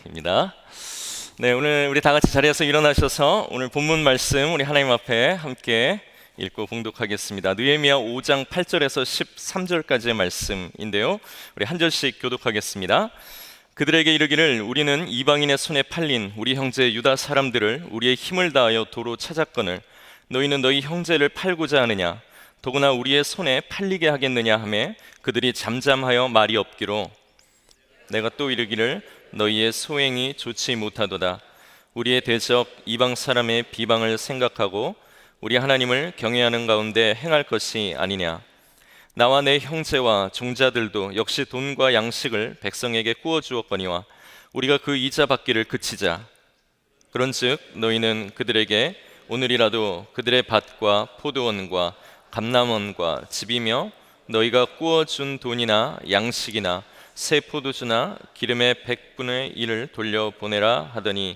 입니다. 네, 오늘 우리 다 같이 자리에서 일어나셔서 오늘 본문 말씀 우리 하나님 앞에 함께 읽고 봉독하겠습니다. 느헤미야 5장 8절에서 13절까지의 말씀인데요. 우리 한 절씩 교독하겠습니다. 그들에게 이르기를 우리는 이방인의 손에 팔린 우리 형제 유다 사람들을 우리의 힘을 다하여 도로 찾았거늘 너희는 너희 형제를 팔고자 하느냐 더구나 우리의 손에 팔리게 하겠느냐 하매 그들이 잠잠하여 말이 없기로 내가 또 이르기를 너희의 소행이 좋지 못하도다. 우리의 대적 이방 사람의 비방을 생각하고 우리 하나님을 경외하는 가운데 행할 것이 아니냐. 나와 내 형제와 종자들도 역시 돈과 양식을 백성에게 구워 주었거니와 우리가 그 이자 받기를 그치자. 그런즉 너희는 그들에게 오늘이라도 그들의 밭과 포도원과 감람원과 집이며 너희가 구워 준 돈이나 양식이나 새 포도주나 기름의 100분의 1을 돌려보내라 하더니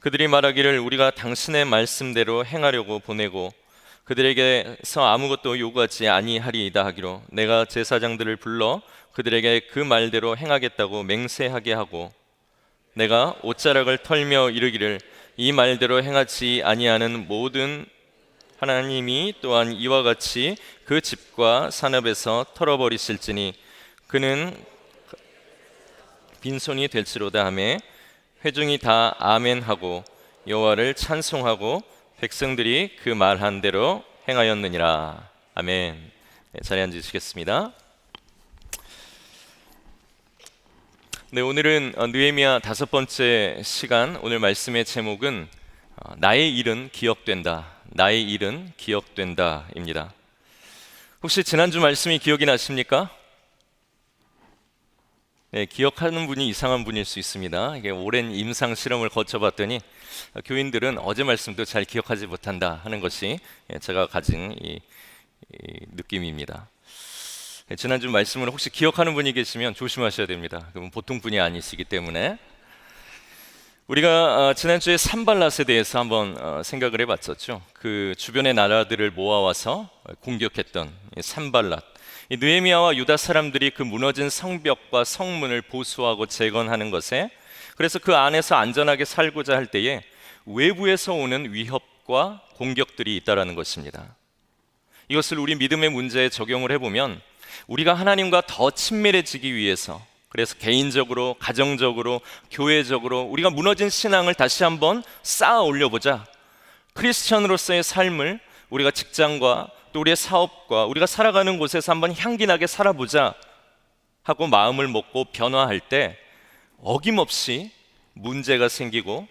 그들이 말하기를 우리가 당신의 말씀대로 행하려고 보내고 그들에게서 아무것도 요구하지 아니하리이다 하기로 내가 제사장들을 불러 그들에게 그 말대로 행하겠다고 맹세하게 하고 내가 옷자락을 털며 이르기를 이 말대로 행하지 아니하는 모든 하나님이 또한 이와 같이 그 집과 산업에서 털어버리실지니 그는 빈손이 될지로다 하매 회중이 다 아멘하고 여호와를 찬송하고 백성들이 그 말한 대로 행하였느니라. 아멘. 네, 자리에 앉으시겠습니다. 네, 오늘은 느헤미야 5번째 시간. 오늘 말씀의 제목은 나의 일은 기억된다. 나의 일은 기억된다입니다. 혹시 지난주 말씀이 기억이 나십니까? 네, 기억하는 분이 이상한 분일 수 있습니다. 이게 오랜 임상 실험을 거쳐봤더니 교인들은 어제 말씀도 잘 기억하지 못한다 하는 것이 제가 가진 이 느낌입니다. 지난주 말씀을 혹시 기억하는 분이 계시면 조심하셔야 됩니다. 그건 보통 분이 아니시기 때문에. 우리가 지난주에 산발랏에 대해서 한번 생각을 해봤었죠. 그 주변의 나라들을 모아와서 공격했던 산발랏. 이 느헤미야와 유다 사람들이 그 무너진 성벽과 성문을 보수하고 재건하는 것에, 그래서 그 안에서 안전하게 살고자 할 때에 외부에서 오는 위협과 공격들이 있다라는 것입니다. 이것을 우리 믿음의 문제에 적용을 해보면 우리가 하나님과 더 친밀해지기 위해서, 그래서 개인적으로, 가정적으로, 교회적으로 우리가 무너진 신앙을 다시 한번 쌓아 올려보자. 크리스천으로서의 삶을 우리가 직장과 또 우리의 사업과 우리가 살아가는 곳에서 한번 향기나게 살아보자 하고 마음을 먹고 변화할 때 어김없이 문제가 생기고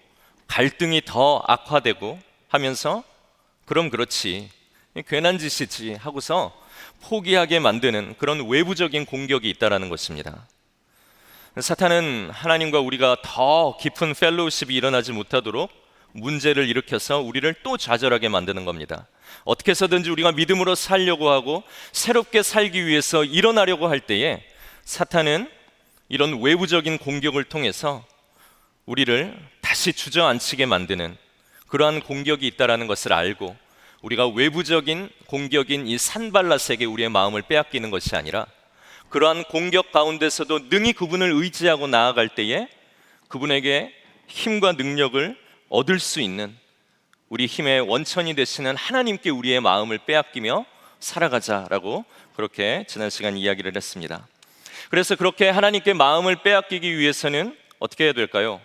갈등이 더 악화되고 하면서 그럼 그렇지, 괜한 짓이지 하고서 포기하게 만드는 그런 외부적인 공격이 있다는 것입니다. 사탄은 하나님과 우리가 더 깊은 펠로우십이 일어나지 못하도록 문제를 일으켜서 우리를 또 좌절하게 만드는 겁니다. 어떻게 해서든지 우리가 믿음으로 살려고 하고 새롭게 살기 위해서 일어나려고 할 때에 사탄은 이런 외부적인 공격을 통해서 우리를 다시 주저앉히게 만드는 그러한 공격이 있다는 것을 알고 우리가 외부적인 공격인 이 산발랏에게 우리의 마음을 빼앗기는 것이 아니라 그러한 공격 가운데서도 능히 그분을 의지하고 나아갈 때에 그분에게 힘과 능력을 얻을 수 있는 우리 힘의 원천이 되시는 하나님께 우리의 마음을 빼앗기며 살아가자라고 그렇게 지난 시간 이야기를 했습니다. 그래서 그렇게 하나님께 마음을 빼앗기기 위해서는 어떻게 해야 될까요?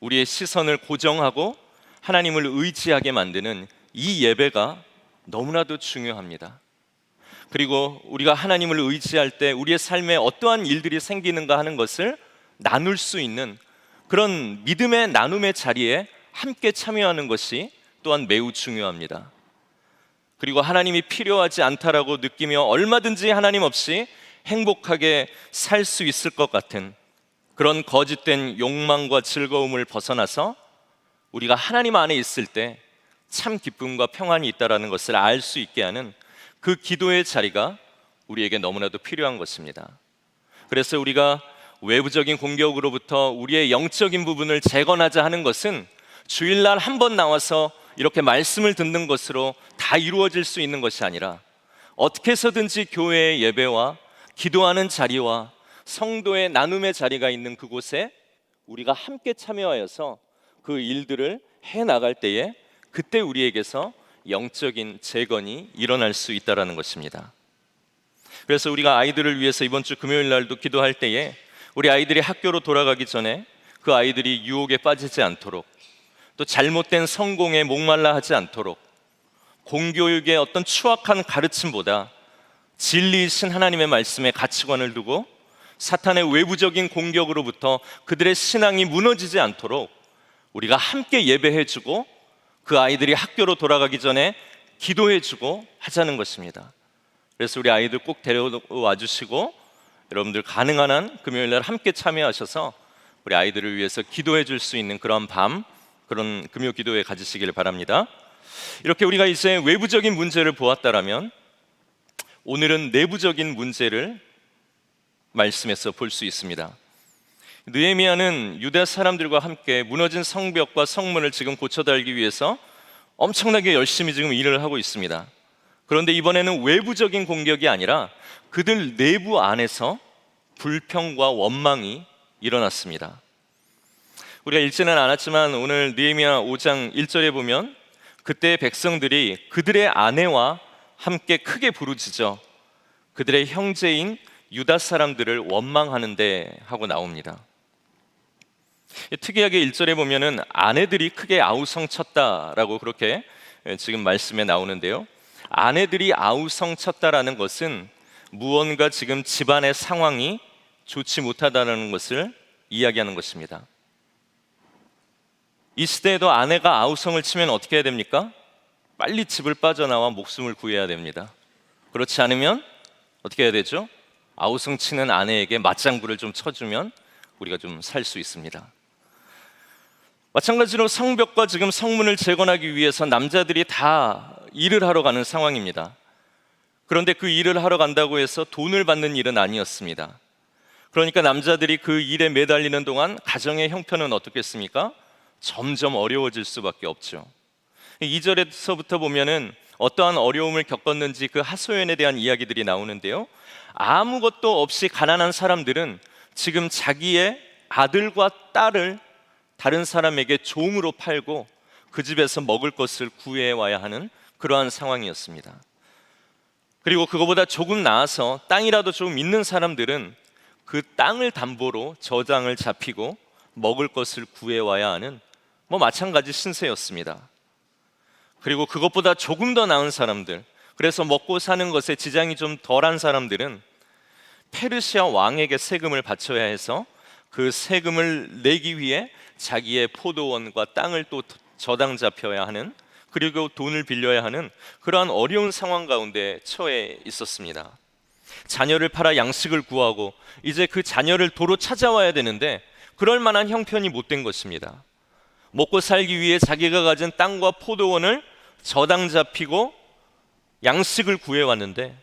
우리의 시선을 고정하고 하나님을 의지하게 만드는 이 예배가 너무나도 중요합니다. 그리고 우리가 하나님을 의지할 때 우리의 삶에 어떠한 일들이 생기는가 하는 것을 나눌 수 있는 그런 믿음의 나눔의 자리에 함께 참여하는 것이 또한 매우 중요합니다. 그리고 하나님이 필요하지 않다라고 느끼며 얼마든지 하나님 없이 행복하게 살 수 있을 것 같은 그런 거짓된 욕망과 즐거움을 벗어나서 우리가 하나님 안에 있을 때 참 기쁨과 평안이 있다는 것을 알 수 있게 하는 그 기도의 자리가 우리에게 너무나도 필요한 것입니다. 그래서 우리가 외부적인 공격으로부터 우리의 영적인 부분을 재건하자 하는 것은 주일날 한 번 나와서 이렇게 말씀을 듣는 것으로 다 이루어질 수 있는 것이 아니라 어떻게 해서든지 교회의 예배와 기도하는 자리와 성도의 나눔의 자리가 있는 그곳에 우리가 함께 참여하여서 그 일들을 해 나갈 때에 그때 우리에게서 영적인 재건이 일어날 수 있다라는 것입니다. 그래서 우리가 아이들을 위해서 이번 주 금요일 날도 기도할 때에 우리 아이들이 학교로 돌아가기 전에 그 아이들이 유혹에 빠지지 않도록, 또 잘못된 성공에 목말라 하지 않도록, 공교육의 어떤 추악한 가르침보다 진리이신 하나님의 말씀에 가치관을 두고 사탄의 외부적인 공격으로부터 그들의 신앙이 무너지지 않도록 우리가 함께 예배해주고 그 아이들이 학교로 돌아가기 전에 기도해주고 하자는 것입니다. 그래서 우리 아이들 꼭 데려와 주시고 여러분들 가능한 한 금요일 날 함께 참여하셔서 우리 아이들을 위해서 기도해 줄 수 있는 그런 밤, 그런 금요 기도회 가지시길 바랍니다. 이렇게 우리가 이제 외부적인 문제를 보았다라면 오늘은 내부적인 문제를 말씀에서 볼 수 있습니다. 느헤미야는 유다 사람들과 함께 무너진 성벽과 성문을 지금 고쳐달기 위해서 엄청나게 열심히 지금 일을 하고 있습니다. 그런데 이번에는 외부적인 공격이 아니라 그들 내부 안에서 불평과 원망이 일어났습니다. 우리가 읽지는 않았지만 오늘 느헤미야 5장 1절에 보면 그때 백성들이 그들의 아내와 함께 크게 부르짖어 그들의 형제인 유다 사람들을 원망하는데 하고 나옵니다. 특이하게 1절에 보면은 아내들이 크게 아우성쳤다라고 그렇게 지금 말씀에 나오는데요, 아내들이 아우성쳤다라는 것은 무언가 지금 집안의 상황이 좋지 못하다는 것을 이야기하는 것입니다. 이 시대에도 아내가 아우성을 치면 어떻게 해야 됩니까? 빨리 집을 빠져나와 목숨을 구해야 됩니다. 그렇지 않으면 어떻게 해야 되죠? 아우성 치는 아내에게 맞장구를 좀 쳐주면 우리가 좀 살 수 있습니다. 마찬가지로 성벽과 지금 성문을 재건하기 위해서 남자들이 다 일을 하러 가는 상황입니다. 그런데 그 일을 하러 간다고 해서 돈을 받는 일은 아니었습니다. 그러니까 남자들이 그 일에 매달리는 동안 가정의 형편은 어떻겠습니까? 점점 어려워질 수밖에 없죠. 2절에서부터 보면은 어떠한 어려움을 겪었는지 그 하소연에 대한 이야기들이 나오는데요, 아무것도 없이 가난한 사람들은 지금 자기의 아들과 딸을 다른 사람에게 종으로 팔고 그 집에서 먹을 것을 구해와야 하는 그러한 상황이었습니다. 그리고 그거보다 조금 나아서 땅이라도 좀 있는 사람들은 그 땅을 담보로 저당을 잡히고 먹을 것을 구해와야 하는 마찬가지 신세였습니다. 그리고 그것보다 조금 더 나은 사람들, 그래서 먹고 사는 것에 지장이 좀 덜한 사람들은 페르시아 왕에게 세금을 바쳐야 해서 그 세금을 내기 위해 자기의 포도원과 땅을 또 저당 잡혀야 하는, 그리고 돈을 빌려야 하는 그러한 어려운 상황 가운데 처해 있었습니다. 자녀를 팔아 양식을 구하고 이제 그 자녀를 도로 찾아와야 되는데 그럴 만한 형편이 못 된 것입니다. 먹고 살기 위해 자기가 가진 땅과 포도원을 저당 잡히고 양식을 구해왔는데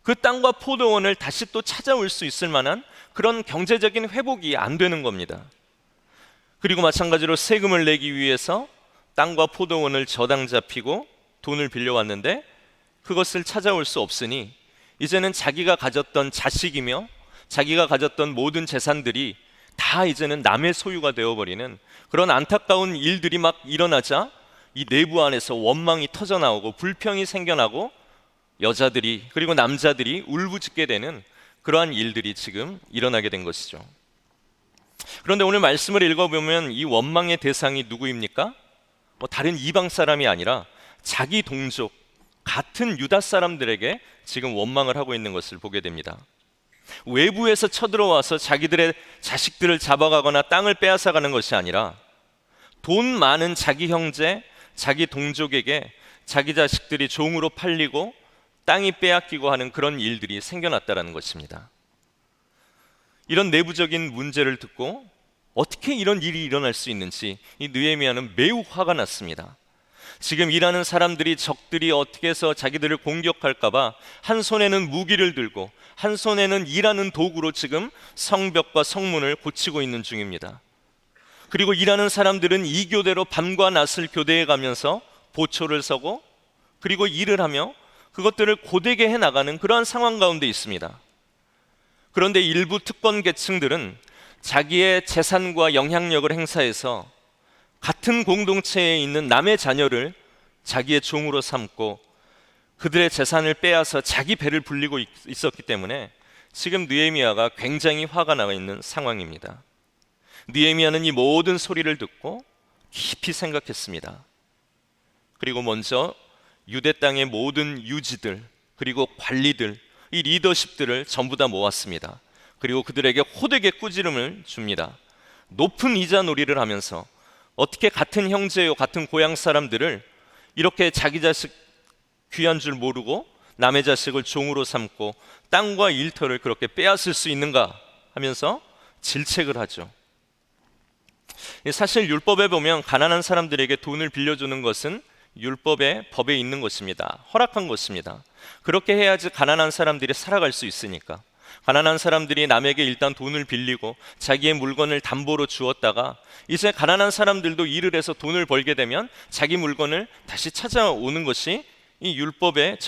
그 땅과 포도원을 다시 또 찾아올 수 있을 만한 그런 경제적인 회복이 안 되는 겁니다. 그리고 마찬가지로 세금을 내기 위해서 땅과 포도원을 저당 잡히고 돈을 빌려왔는데 그것을 찾아올 수 없으니 이제는 자기가 가졌던 자식이며 자기가 가졌던 모든 재산들이 다 이제는 남의 소유가 되어버리는 그런 안타까운 일들이 막 일어나자 이 내부 안에서 원망이 터져나오고 불평이 생겨나고 여자들이 그리고 남자들이 울부짖게 되는 그러한 일들이 지금 일어나게 된 것이죠. 그런데 오늘 말씀을 읽어보면 이 원망의 대상이 누구입니까? 다른 이방 사람이 아니라 자기 동족 같은 유다 사람들에게 지금 원망을 하고 있는 것을 보게 됩니다. 외부에서 쳐들어와서 자기들의 자식들을 잡아가거나 땅을 빼앗아가는 것이 아니라 돈 많은 자기 형제, 자기 동족에게 자기 자식들이 종으로 팔리고 땅이 빼앗기고 하는 그런 일들이 생겨났다는 것입니다. 이런 내부적인 문제를 듣고 어떻게 이런 일이 일어날 수 있는지 이 느헤미야는 매우 화가 났습니다. 지금 일하는 사람들이 적들이 어떻게 해서 자기들을 공격할까 봐 한 손에는 무기를 들고 한 손에는 일하는 도구로 지금 성벽과 성문을 고치고 있는 중입니다. 그리고 일하는 사람들은 이 교대로 밤과 낮을 교대해 가면서 보초를 서고 그리고 일을 하며 그것들을 고되게 해나가는 그러한 상황 가운데 있습니다. 그런데 일부 특권 계층들은 자기의 재산과 영향력을 행사해서 같은 공동체에 있는 남의 자녀를 자기의 종으로 삼고 그들의 재산을 빼앗아 자기 배를 불리고 있었기 때문에 지금 느헤미야가 굉장히 화가 나 있는 상황입니다. 느헤미야는 이 모든 소리를 듣고 깊이 생각했습니다. 그리고 먼저 유대 땅의 모든 유지들, 그리고 관리들, 이 리더십들을 전부 다 모았습니다. 그리고 그들에게 호되게 꾸지름을 줍니다. 높은 이자 놀이를 하면서 어떻게 같은 형제요 같은 고향 사람들을 이렇게 자기 자식 귀한 줄 모르고 남의 자식을 종으로 삼고 땅과 일터를 그렇게 빼앗을 수 있는가 하면서 질책을 하죠. 사실 율법에 보면 가난한 사람들에게 돈을 빌려주는 것은 율법의 법에 있는 것입니다. 허락한 것입니다. 그렇게 해야지 가난한 사람들이 살아갈 수 있으니까. 가난한 사람들이 남에게 일단 돈을 빌리고 자기의 물건을 담보로 주었다가 이제 가난한 사람들도 일을 해서 돈을 벌게 되면 자기 물건을 다시 찾아오는 것이 이 율법의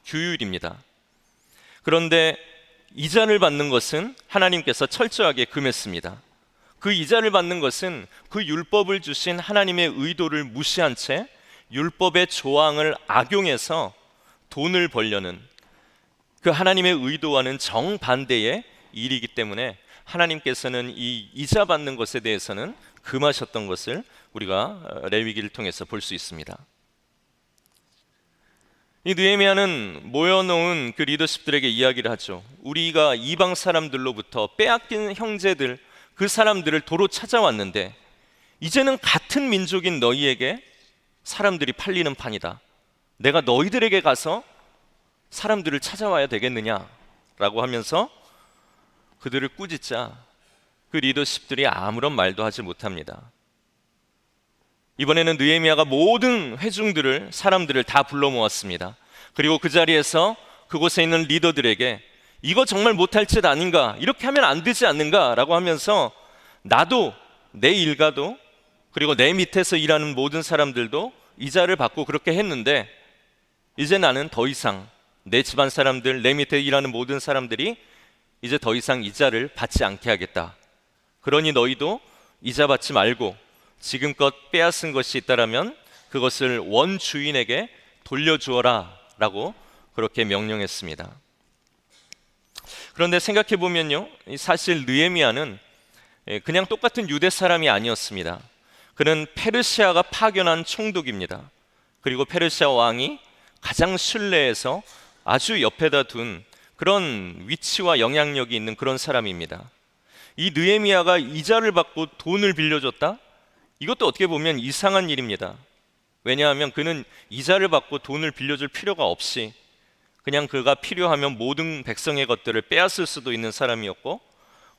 규율입니다. 그런데 이자를 받는 것은 하나님께서 철저하게 금했습니다. 그 이자를 받는 것은 그 율법을 주신 하나님의 의도를 무시한 채 율법의 조항을 악용해서 돈을 벌려는 그 하나님의 의도와는 정반대의 일이기 때문에 하나님께서는 이 이자 받는 것에 대해서는 금하셨던 것을 우리가 레위기를 통해서 볼 수 있습니다. 이 느헤미야는 모여놓은 그 리더십들에게 이야기를 하죠. 우리가 이방 사람들로부터 빼앗긴 형제들, 그 사람들을 도로 찾아왔는데 이제는 같은 민족인 너희에게 사람들이 팔리는 판이다. 내가 너희들에게 가서 사람들을 찾아와야 되겠느냐라고 하면서 그들을 꾸짖자 그 리더십들이 아무런 말도 하지 못합니다. 이번에는 느헤미야가 모든 회중들을, 사람들을 다 불러 모았습니다. 그리고 그 자리에서 그곳에 있는 리더들에게 이거 정말 못할 짓 아닌가, 이렇게 하면 안 되지 않는가 라고 하면서 나도, 내 일가도, 그리고 내 밑에서 일하는 모든 사람들도 이자를 받고 그렇게 했는데 이제 나는 더 이상 내 집안 사람들, 내 밑에 일하는 모든 사람들이 이제 더 이상 이자를 받지 않게 하겠다. 그러니 너희도 이자 받지 말고 지금껏 빼앗은 것이 있다라면 그것을 원주인에게 돌려주어라 라고 그렇게 명령했습니다. 그런데 생각해 보면요, 사실 느헤미야는 그냥 똑같은 유대 사람이 아니었습니다. 그는 페르시아가 파견한 총독입니다. 그리고 페르시아 왕이 가장 신뢰해서 아주 옆에다 둔 그런 위치와 영향력이 있는 그런 사람입니다. 이 느헤미야가 이자를 받고 돈을 빌려줬다? 이것도 어떻게 보면 이상한 일입니다. 왜냐하면 그는 이자를 받고 돈을 빌려줄 필요가 없이 그냥 그가 필요하면 모든 백성의 것들을 빼앗을 수도 있는 사람이었고,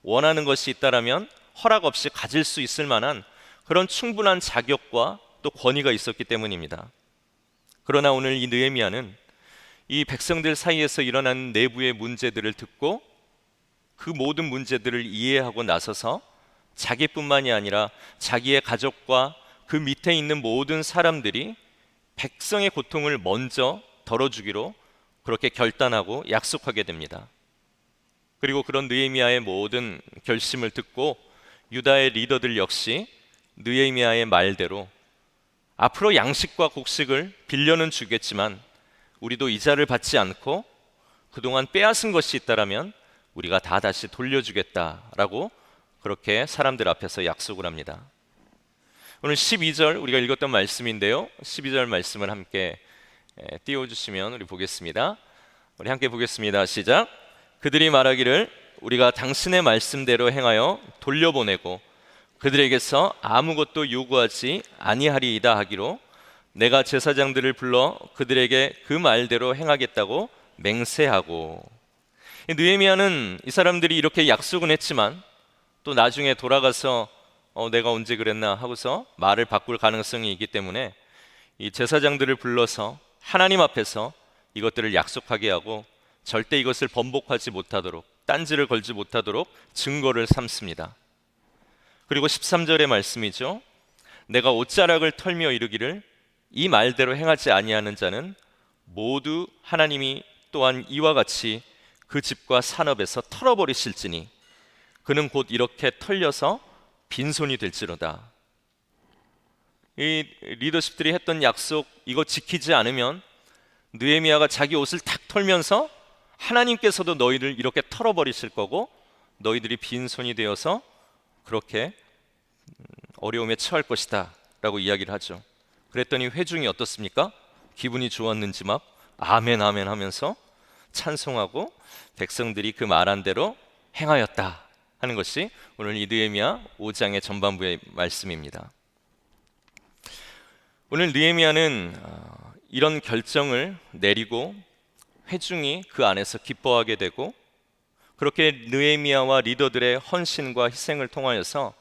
원하는 것이 있다라면 허락 없이 가질 수 있을 만한 그런 충분한 자격과 또 권위가 있었기 때문입니다. 그러나 오늘 이 느헤미야는 이 백성들 사이에서 일어난 내부의 문제들을 듣고 그 모든 문제들을 이해하고 나서서 자기뿐만이 아니라 자기의 가족과 그 밑에 있는 모든 사람들이 백성의 고통을 먼저 덜어주기로 그렇게 결단하고 약속하게 됩니다. 그리고 그런 느헤미야의 모든 결심을 듣고 유다의 리더들 역시 느헤미야의 말대로 앞으로 양식과 곡식을 빌려는 주겠지만 우리도 이자를 받지 않고 그동안 빼앗은 것이 있다라면 우리가 다 다시 돌려주겠다라고 그렇게 사람들 앞에서 약속을 합니다. 오늘 12절 우리가 읽었던 말씀인데요, 12절 말씀을 함께 띄워주시면 우리 보겠습니다. 우리 함께 보겠습니다. 시작. 그들이 말하기를 우리가 당신의 말씀대로 행하여 돌려보내고 그들에게서 아무것도 요구하지 아니하리이다 하기로 내가 제사장들을 불러 그들에게 그 말대로 행하겠다고 맹세하고. 느헤미야는 이 사람들이 이렇게 약속은 했지만 또 나중에 돌아가서 내가 언제 그랬나 하고서 말을 바꿀 가능성이 있기 때문에 이 제사장들을 불러서 하나님 앞에서 이것들을 약속하게 하고 절대 이것을 번복하지 못하도록, 딴지를 걸지 못하도록 증거를 삼습니다. 그리고 13절의 말씀이죠. 내가 옷자락을 털며 이르기를 이 말대로 행하지 아니하는 자는 모두 하나님이 또한 이와 같이 그 집과 산업에서 털어버리실지니 그는 곧 이렇게 털려서 빈손이 될지로다. 이 리더십들이 했던 약속 이거 지키지 않으면 느헤미야가 자기 옷을 탁 털면서 하나님께서도 너희를 이렇게 털어버리실 거고 너희들이 빈손이 되어서 그렇게 어려움에 처할 것이다 라고 이야기를 하죠. 그랬더니 회중이 어떻습니까? 기분이 좋았는지 막 아멘 아멘 하면서 찬송하고 백성들이 그 말한 대로 행하였다 하는 것이 오늘 이 느헤미야 5장의 전반부의 말씀입니다. 오늘 느헤미야는 이런 결정을 내리고 회중이 그 안에서 기뻐하게 되고 그렇게 느헤미야와 리더들의 헌신과 희생을 통하여서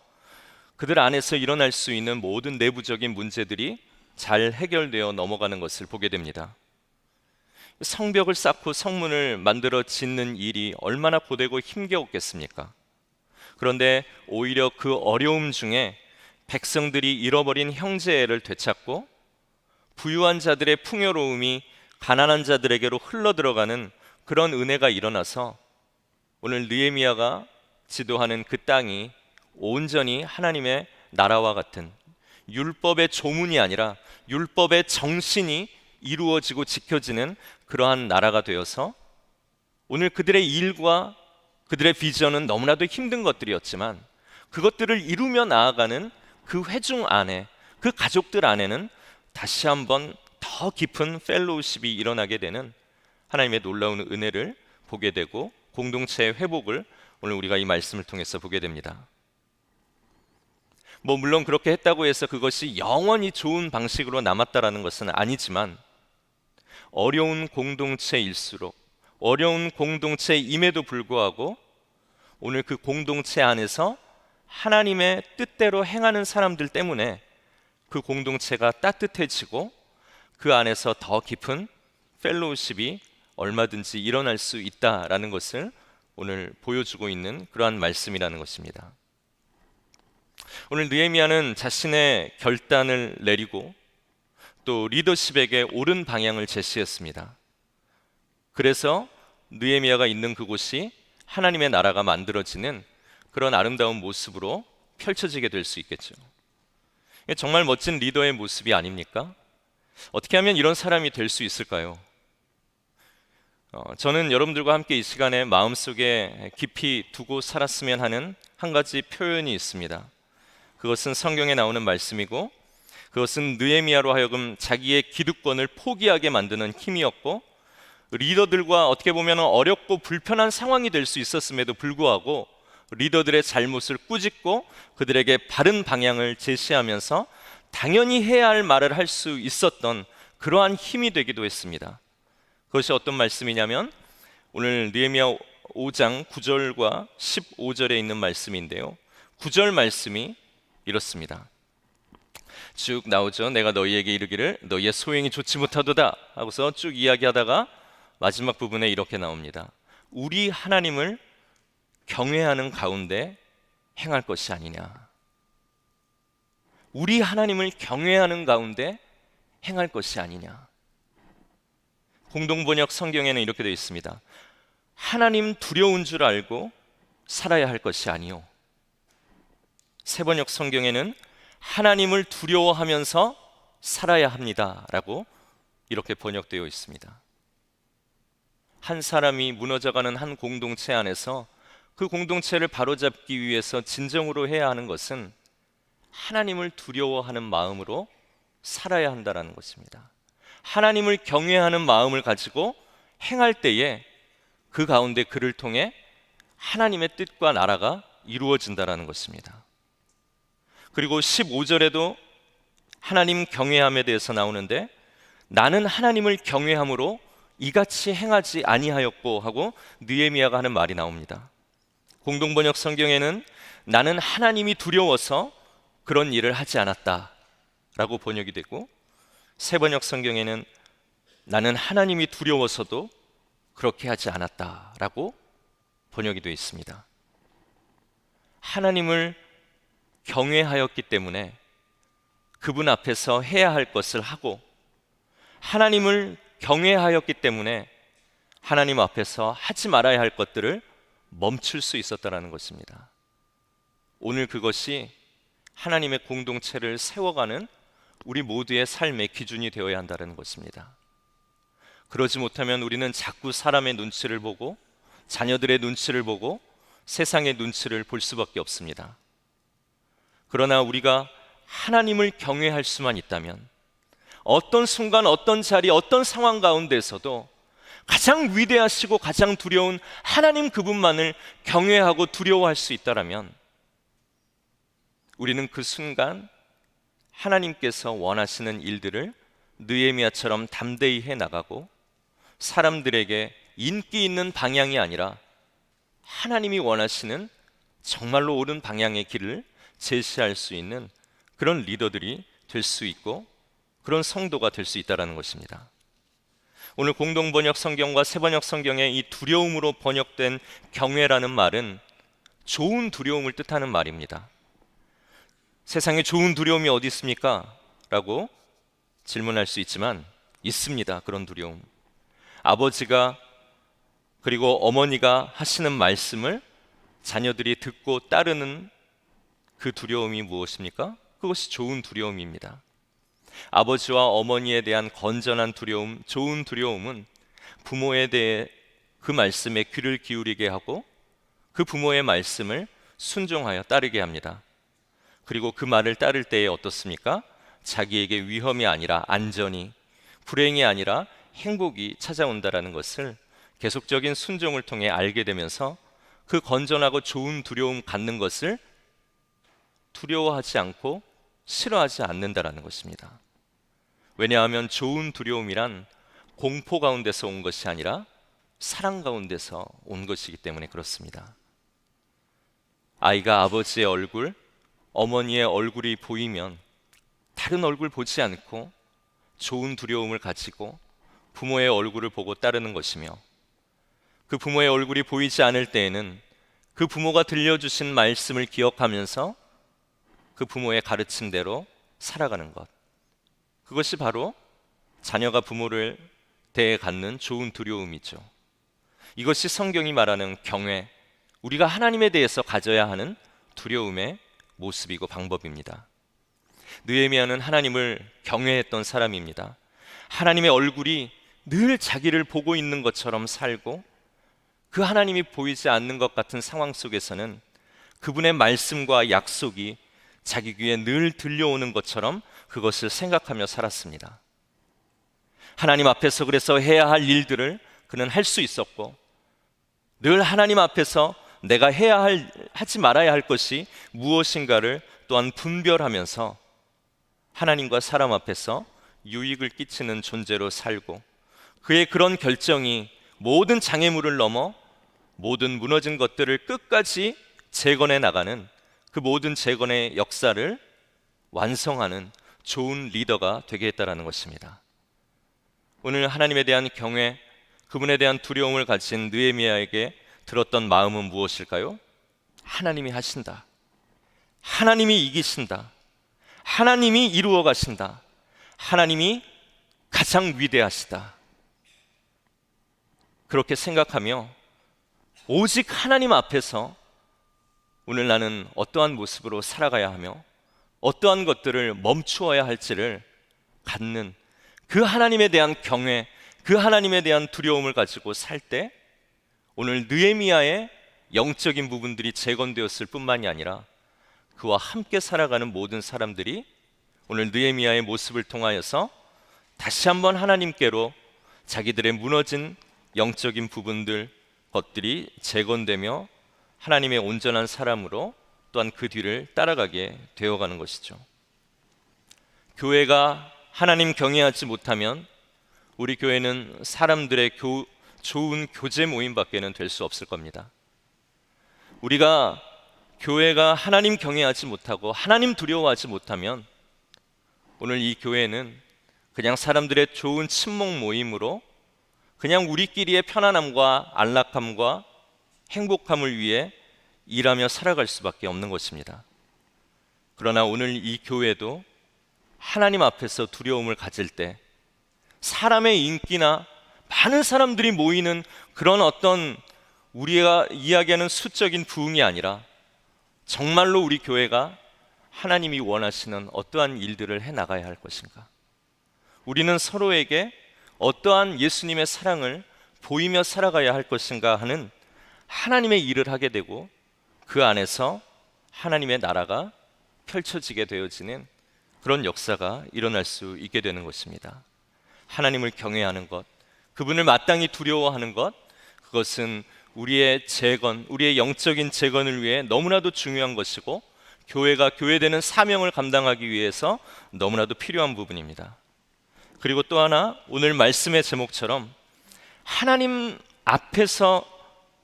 그들 안에서 일어날 수 있는 모든 내부적인 문제들이 잘 해결되어 넘어가는 것을 보게 됩니다. 성벽을 쌓고 성문을 만들어 짓는 일이 얼마나 고되고 힘겨웠겠습니까? 그런데 오히려 그 어려움 중에 백성들이 잃어버린 형제애를 되찾고 부유한 자들의 풍요로움이 가난한 자들에게로 흘러들어가는 그런 은혜가 일어나서 오늘 느헤미야가 지도하는 그 땅이 온전히 하나님의 나라와 같은 율법의 조문이 아니라 율법의 정신이 이루어지고 지켜지는 그러한 나라가 되어서 오늘 그들의 일과 그들의 비전은 너무나도 힘든 것들이었지만 그것들을 이루며 나아가는 그 회중 안에, 그 가족들 안에는 다시 한번 더 깊은 펠로우십이 일어나게 되는 하나님의 놀라운 은혜를 보게 되고 공동체의 회복을 오늘 우리가 이 말씀을 통해서 보게 됩니다. 물론 그렇게 했다고 해서 그것이 영원히 좋은 방식으로 남았다라는 것은 아니지만 어려운 공동체일수록 어려운 공동체임에도 불구하고 오늘 그 공동체 안에서 하나님의 뜻대로 행하는 사람들 때문에 그 공동체가 따뜻해지고 그 안에서 더 깊은 펠로우십이 얼마든지 일어날 수 있다라는 것을 오늘 보여주고 있는 그러한 말씀이라는 것입니다. 오늘 느헤미야는 자신의 결단을 내리고 또 리더십에게 옳은 방향을 제시했습니다. 그래서 느헤미야가 있는 그곳이 하나님의 나라가 만들어지는 그런 아름다운 모습으로 펼쳐지게 될 수 있겠죠. 정말 멋진 리더의 모습이 아닙니까? 어떻게 하면 이런 사람이 될 수 있을까요? 저는 여러분들과 함께 이 시간에 마음속에 깊이 두고 살았으면 하는 한 가지 표현이 있습니다. 그것은 성경에 나오는 말씀이고 그것은 느헤미야로 하여금 자기의 기득권을 포기하게 만드는 힘이었고 리더들과 어떻게 보면 어렵고 불편한 상황이 될 수 있었음에도 불구하고 리더들의 잘못을 꾸짖고 그들에게 바른 방향을 제시하면서 당연히 해야 할 말을 할 수 있었던 그러한 힘이 되기도 했습니다. 그것이 어떤 말씀이냐면 오늘 느헤미야 5장 9절과 15절에 있는 말씀인데요. 9절 말씀이 이렇습니다. 쭉 나오죠. 내가 너희에게 이르기를 너희의 소행이 좋지 못하도다 하고서 쭉 이야기하다가 마지막 부분에 이렇게 나옵니다. 우리 하나님을 경외하는 가운데 행할 것이 아니냐. 우리 하나님을 경외하는 가운데 행할 것이 아니냐. 공동번역 성경에는 이렇게 되어 있습니다. 하나님 두려운 줄 알고 살아야 할 것이 아니요. 세번역 성경에는 하나님을 두려워하면서 살아야 합니다 라고 이렇게 번역되어 있습니다. 한 사람이 무너져가는 한 공동체 안에서 그 공동체를 바로잡기 위해서 진정으로 해야 하는 것은 하나님을 두려워하는 마음으로 살아야 한다는 것입니다. 하나님을 경외하는 마음을 가지고 행할 때에 그 가운데 그를 통해 하나님의 뜻과 나라가 이루어진다는 것입니다. 그리고 15절에도 하나님 경외함에 대해서 나오는데 나는 하나님을 경외함으로 이같이 행하지 아니하였고 하고 느헤미야가 하는 말이 나옵니다. 공동번역 성경에는 나는 하나님이 두려워서 그런 일을 하지 않았다 라고 번역이 되고 세번역 성경에는 나는 하나님이 두려워서도 그렇게 하지 않았다 라고 번역이 되어 있습니다. 하나님을 경외하였기 때문에 그분 앞에서 해야 할 것을 하고 하나님을 경외하였기 때문에 하나님 앞에서 하지 말아야 할 것들을 멈출 수 있었다는 것입니다. 오늘 그것이 하나님의 공동체를 세워가는 우리 모두의 삶의 기준이 되어야 한다는 것입니다. 그러지 못하면 우리는 자꾸 사람의 눈치를 보고 자녀들의 눈치를 보고 세상의 눈치를 볼 수밖에 없습니다. 그러나 우리가 하나님을 경외할 수만 있다면 어떤 순간, 어떤 자리, 어떤 상황 가운데서도 가장 위대하시고 가장 두려운 하나님 그분만을 경외하고 두려워할 수 있다라면 우리는 그 순간 하나님께서 원하시는 일들을 느헤미야처럼 담대히 해나가고 사람들에게 인기 있는 방향이 아니라 하나님이 원하시는 정말로 옳은 방향의 길을 제시할 수 있는 그런 리더들이 될 수 있고 그런 성도가 될 수 있다는 것입니다. 오늘 공동번역 성경과 새번역 성경의 이 두려움으로 번역된 경외라는 말은 좋은 두려움을 뜻하는 말입니다. 세상에 좋은 두려움이 어디 있습니까? 라고 질문할 수 있지만 있습니다. 그런 두려움. 아버지가 그리고 어머니가 하시는 말씀을 자녀들이 듣고 따르는 그 두려움이 무엇입니까? 그것이 좋은 두려움입니다. 아버지와 어머니에 대한 건전한 두려움, 좋은 두려움은 부모에 대해 그 말씀에 귀를 기울이게 하고 그 부모의 말씀을 순종하여 따르게 합니다. 그리고 그 말을 따를 때에 어떻습니까? 자기에게 위험이 아니라 안전이, 불행이 아니라 행복이 찾아온다라는 것을 계속적인 순종을 통해 알게 되면서 그 건전하고 좋은 두려움 갖는 것을 두려워하지 않고 싫어하지 않는다라는 것입니다. 왜냐하면 좋은 두려움이란 공포 가운데서 온 것이 아니라 사랑 가운데서 온 것이기 때문에 그렇습니다. 아이가 아버지의 얼굴, 어머니의 얼굴이 보이면 다른 얼굴 보지 않고 좋은 두려움을 가지고 부모의 얼굴을 보고 따르는 것이며 그 부모의 얼굴이 보이지 않을 때에는 그 부모가 들려주신 말씀을 기억하면서 그 부모의 가르침대로 살아가는 것, 그것이 바로 자녀가 부모를 대해 갖는 좋은 두려움이죠. 이것이 성경이 말하는 경외, 우리가 하나님에 대해서 가져야 하는 두려움의 모습이고 방법입니다. 느헤미야는 하나님을 경외했던 사람입니다. 하나님의 얼굴이 늘 자기를 보고 있는 것처럼 살고 그 하나님이 보이지 않는 것 같은 상황 속에서는 그분의 말씀과 약속이 자기 귀에 늘 들려오는 것처럼 그것을 생각하며 살았습니다. 하나님 앞에서 그래서 해야 할 일들을 그는 할 수 있었고 늘 하나님 앞에서 내가 하지 말아야 할 것이 무엇인가를 또한 분별하면서 하나님과 사람 앞에서 유익을 끼치는 존재로 살고 그의 그런 결정이 모든 장애물을 넘어 모든 무너진 것들을 끝까지 재건해 나가는 그 모든 재건의 역사를 완성하는 좋은 리더가 되게 했다라는 것입니다. 오늘 하나님에 대한 경외, 그분에 대한 두려움을 가진 느헤미야에게 들었던 마음은 무엇일까요? 하나님이 하신다. 하나님이 이기신다. 하나님이 이루어 가신다. 하나님이 가장 위대하시다. 그렇게 생각하며 오직 하나님 앞에서 오늘 나는 어떠한 모습으로 살아가야 하며 어떠한 것들을 멈추어야 할지를 갖는 그 하나님에 대한 경외, 그 하나님에 대한 두려움을 가지고 살 때 오늘 느헤미야의 영적인 부분들이 재건되었을 뿐만이 아니라 그와 함께 살아가는 모든 사람들이 오늘 느헤미야의 모습을 통하여서 다시 한번 하나님께로 자기들의 무너진 영적인 부분들, 것들이 재건되며 하나님의 온전한 사람으로 또한 그 뒤를 따라가게 되어가는 것이죠. 교회가 하나님 경외하지 못하면 우리 교회는 사람들의 좋은 교제 모임밖에는 될 수 없을 겁니다. 우리가 교회가 하나님 경외하지 못하고 하나님 두려워하지 못하면 오늘 이 교회는 그냥 사람들의 좋은 친목 모임으로 그냥 우리끼리의 편안함과 안락함과 행복함을 위해 일하며 살아갈 수밖에 없는 것입니다. 그러나 오늘 이 교회도 하나님 앞에서 두려움을 가질 때 사람의 인기나 많은 사람들이 모이는 그런 어떤 우리가 이야기하는 수적인 부흥이 아니라 정말로 우리 교회가 하나님이 원하시는 어떠한 일들을 해 나가야 할 것인가? 우리는 서로에게 어떠한 예수님의 사랑을 보이며 살아가야 할 것인가 하는 하나님의 일을 하게 되고, 그 안에서 하나님의 나라가 펼쳐지게 되어지는 그런 역사가 일어날 수 있게 되는 것입니다. 하나님을 경외하는 것, 그분을 마땅히 두려워하는 것, 그것은 우리의 재건, 우리의 영적인 재건을 위해 너무나도 중요한 것이고, 교회가 교회되는 사명을 감당하기 위해서 너무나도 필요한 부분입니다. 그리고 또 하나, 오늘 말씀의 제목처럼 하나님 앞에서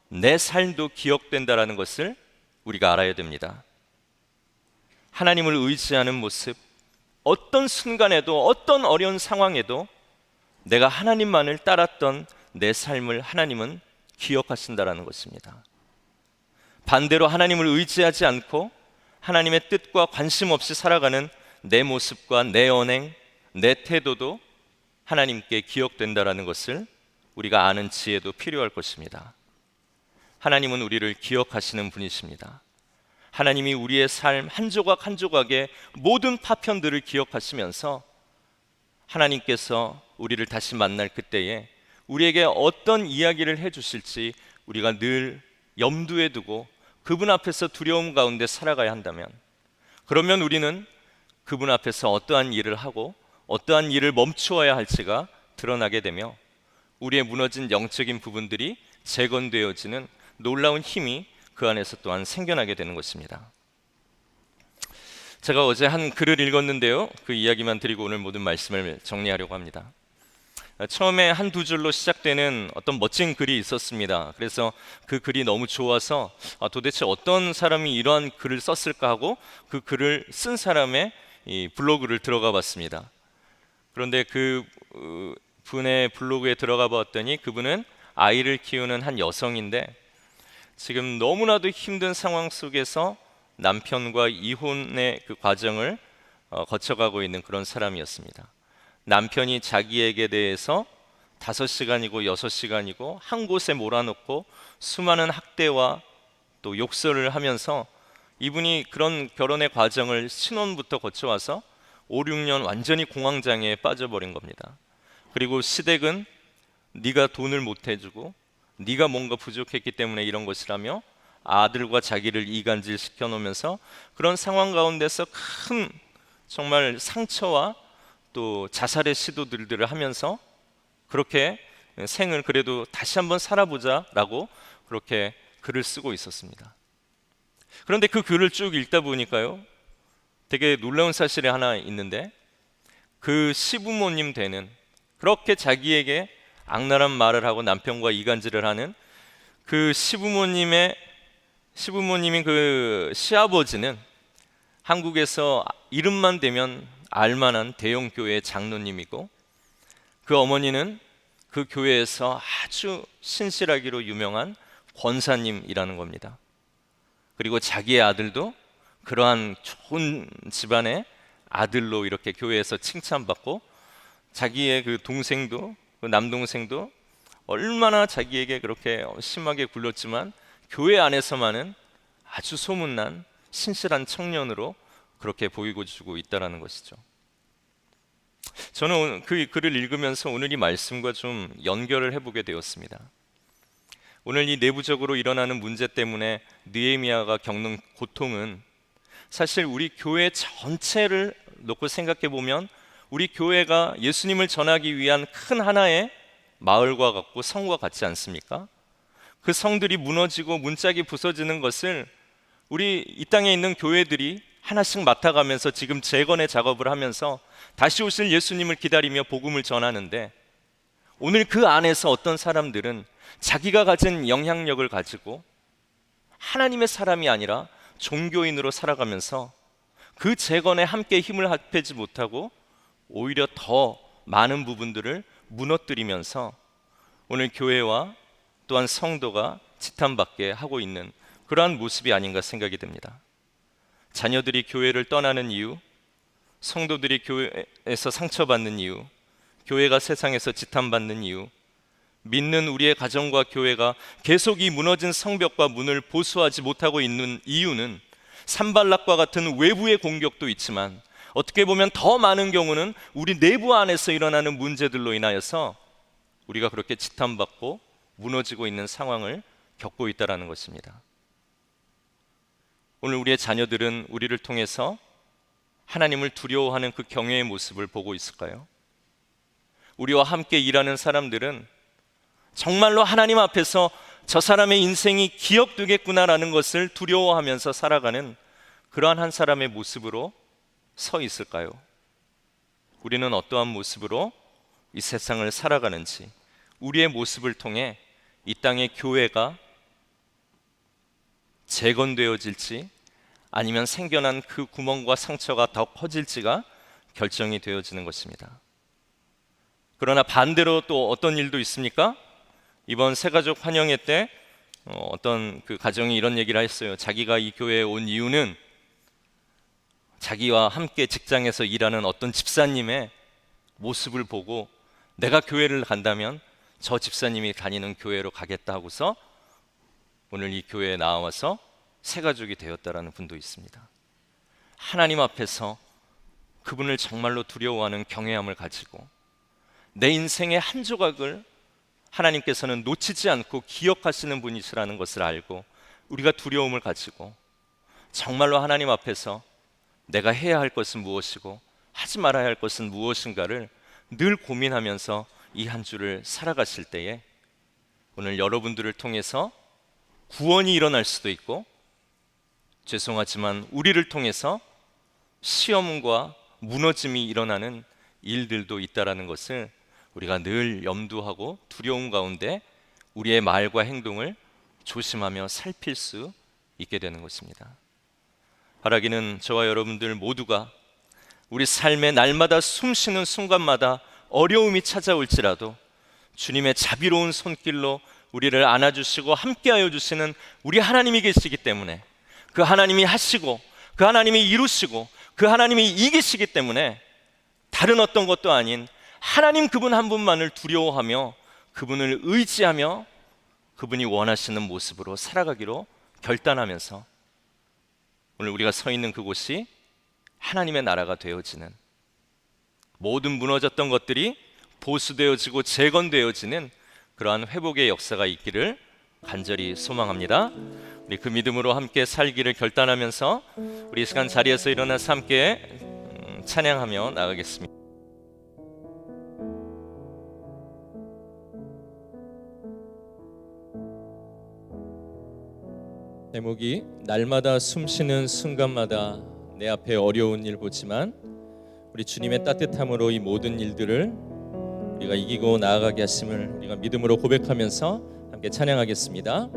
내 삶도 기억된다라는 것을 우리가 알아야 됩니다. 하나님을 의지하는 모습, 어떤 순간에도 어떤 어려운 상황에도 내가 하나님만을 따랐던 내 삶을 하나님은 기억하신다라는 것입니다. 반대로 하나님을 의지하지 않고 하나님의 뜻과 관심 없이 살아가는 내 모습과 내 언행, 내 태도도 하나님께 기억된다라는 것을 우리가 아는 지혜도 필요할 것입니다. 하나님은 우리를 기억하시는 분이십니다. 하나님이 우리의 삶 한 조각 한 조각의 모든 파편들을 기억하시면서 하나님께서 우리를 다시 만날 그때에 우리에게 어떤 이야기를 해주실지 우리가 늘 염두에 두고 그분 앞에서 두려움 가운데 살아가야 한다면, 그러면 우리는 그분 앞에서 어떠한 일을 하고 어떠한 일을 멈추어야 할지가 드러나게 되며 우리의 무너진 영적인 부분들이 재건되어지는 놀라운 힘이 그 안에서 또한 생겨나게 되는 것입니다. 제가 어제 한 글을 읽었는데요, 그 이야기만 드리고 오늘 모든 말씀을 정리하려고 합니다. 처음에 한 두 줄로 시작되는 어떤 멋진 글이 있었습니다. 그래서 그 글이 너무 좋아서 도대체 어떤 사람이 이러한 글을 썼을까 하고 그 글을 쓴 사람의 이 블로그를 들어가 봤습니다. 그런데 그 분의 블로그에 들어가 봤더니 그분은 아이를 키우는 한 여성인데 지금 너무나도 힘든 상황 속에서 남편과 이혼의 그 과정을 거쳐가고 있는 그런 사람이었습니다. 남편이 자기에게 대해서 5시간이고 6시간이고 한 곳에 몰아놓고 수많은 학대와 또 욕설을 하면서 이분이 그런 결혼의 과정을 신혼부터 거쳐와서 5, 6년 완전히 공황장애에 빠져버린 겁니다. 그리고 시댁은 네가 돈을 못 해주고 네가 뭔가 부족했기 때문에 이런 것이라며 아들과 자기를 이간질 시켜놓으면서 그런 상황 가운데서 큰 정말 상처와 또 자살의 시도들을 하면서 그렇게 생을 그래도 다시 한번 살아보자 라고 그렇게 글을 쓰고 있었습니다. 그런데 그 글을 쭉 읽다 보니까요, 되게 놀라운 사실이 하나 있는데, 그 시부모님 되는, 그렇게 자기에게 악랄한 말을 하고 남편과 이간질을 하는 그 시부모님인 그 시아버지는 한국에서 이름만 대면 알만한 대형 교회의 장로님이고, 그 어머니는 그 교회에서 아주 신실하기로 유명한 권사님이라는 겁니다. 그리고 자기의 아들도 그러한 좋은 집안의 아들로 이렇게 교회에서 칭찬받고, 자기의 그 동생도, 그 남동생도 얼마나 자기에게 그렇게 심하게 굴렸지만 교회 안에서만은 아주 소문난 신실한 청년으로 그렇게 보이고 주고 있다라는 것이죠. 저는 그 글을 읽으면서 오늘 이 말씀과 좀 연결을 해보게 되었습니다. 오늘 이 내부적으로 일어나는 문제 때문에 느헤미야가 겪는 고통은 사실 우리 교회 전체를 놓고 생각해 보면 우리 교회가 예수님을 전하기 위한 큰 하나의 마을과 같고 성과 같지 않습니까? 그 성들이 무너지고 문짝이 부서지는 것을 우리 이 땅에 있는 교회들이 하나씩 맡아가면서 지금 재건의 작업을 하면서 다시 오실 예수님을 기다리며 복음을 전하는데, 오늘 그 안에서 어떤 사람들은 자기가 가진 영향력을 가지고 하나님의 사람이 아니라 종교인으로 살아가면서 그 재건에 함께 힘을 합하지 못하고 오히려 더 많은 부분들을 무너뜨리면서 오늘 교회와 또한 성도가 지탄받게 하고 있는 그러한 모습이 아닌가 생각이 듭니다. 자녀들이 교회를 떠나는 이유, 성도들이 교회에서 상처받는 이유, 교회가 세상에서 지탄받는 이유, 믿는 우리의 가정과 교회가 계속 이 무너진 성벽과 문을 보수하지 못하고 있는 이유는 산발락과 같은 외부의 공격도 있지만 어떻게 보면 더 많은 경우는 우리 내부 안에서 일어나는 문제들로 인하여서 우리가 그렇게 지탄받고 무너지고 있는 상황을 겪고 있다는 것입니다. 오늘 우리의 자녀들은 우리를 통해서 하나님을 두려워하는 그 경외의 모습을 보고 있을까요? 우리와 함께 일하는 사람들은 정말로 하나님 앞에서 저 사람의 인생이 기억되겠구나라는 것을 두려워하면서 살아가는 그러한 한 사람의 모습으로 서 있을까요? 우리는 어떠한 모습으로 이 세상을 살아가는지, 우리의 모습을 통해 이 땅의 교회가 재건되어질지 아니면 생겨난 그 구멍과 상처가 더 커질지가 결정이 되어지는 것입니다. 그러나 반대로 또 어떤 일도 있습니까? 이번 새가족 환영회 때 어떤 그 가정이 이런 얘기를 했어요. 자기가 이 교회에 온 이유는 자기와 함께 직장에서 일하는 어떤 집사님의 모습을 보고 내가 교회를 간다면 저 집사님이 다니는 교회로 가겠다 하고서 오늘 이 교회에 나와서 새가족이 되었다라는 분도 있습니다. 하나님 앞에서 그분을 정말로 두려워하는 경외함을 가지고 내 인생의 한 조각을 하나님께서는 놓치지 않고 기억하시는 분이시라는 것을 알고 우리가 두려움을 가지고 정말로 하나님 앞에서 내가 해야 할 것은 무엇이고 하지 말아야 할 것은 무엇인가를 늘 고민하면서 이 한 주를 살아가실 때에 오늘 여러분들을 통해서 구원이 일어날 수도 있고 죄송하지만 우리를 통해서 시험과 무너짐이 일어나는 일들도 있다라는 것을 우리가 늘 염두하고 두려움 가운데 우리의 말과 행동을 조심하며 살필 수 있게 되는 것입니다. 바라기는 저와 여러분들 모두가 우리 삶의 날마다 숨쉬는 순간마다 어려움이 찾아올지라도 주님의 자비로운 손길로 우리를 안아주시고 함께하여 주시는 우리 하나님이 계시기 때문에 그 하나님이 하시고 그 하나님이 이루시고 그 하나님이 이기시기 때문에 다른 어떤 것도 아닌 하나님 그분 한 분만을 두려워하며 그분을 의지하며 그분이 원하시는 모습으로 살아가기로 결단하면서 오늘 우리가 서 있는 그곳이 하나님의 나라가 되어지는, 모든 무너졌던 것들이 보수되어지고 재건되어지는 그러한 회복의 역사가 있기를 간절히 소망합니다. 우리 그 믿음으로 함께 살기를 결단하면서 우리 이 시간 자리에서 일어나서 함께 찬양하며 나가겠습니다. 제목이 날마다 숨쉬는 순간마다 내 앞에 어려운 일 보지만 우리 주님의 따뜻함으로 이 모든 일들을 우리가 이기고 나아가게 하심을 우리가 믿음으로 고백하면서 함께 찬양하겠습니다.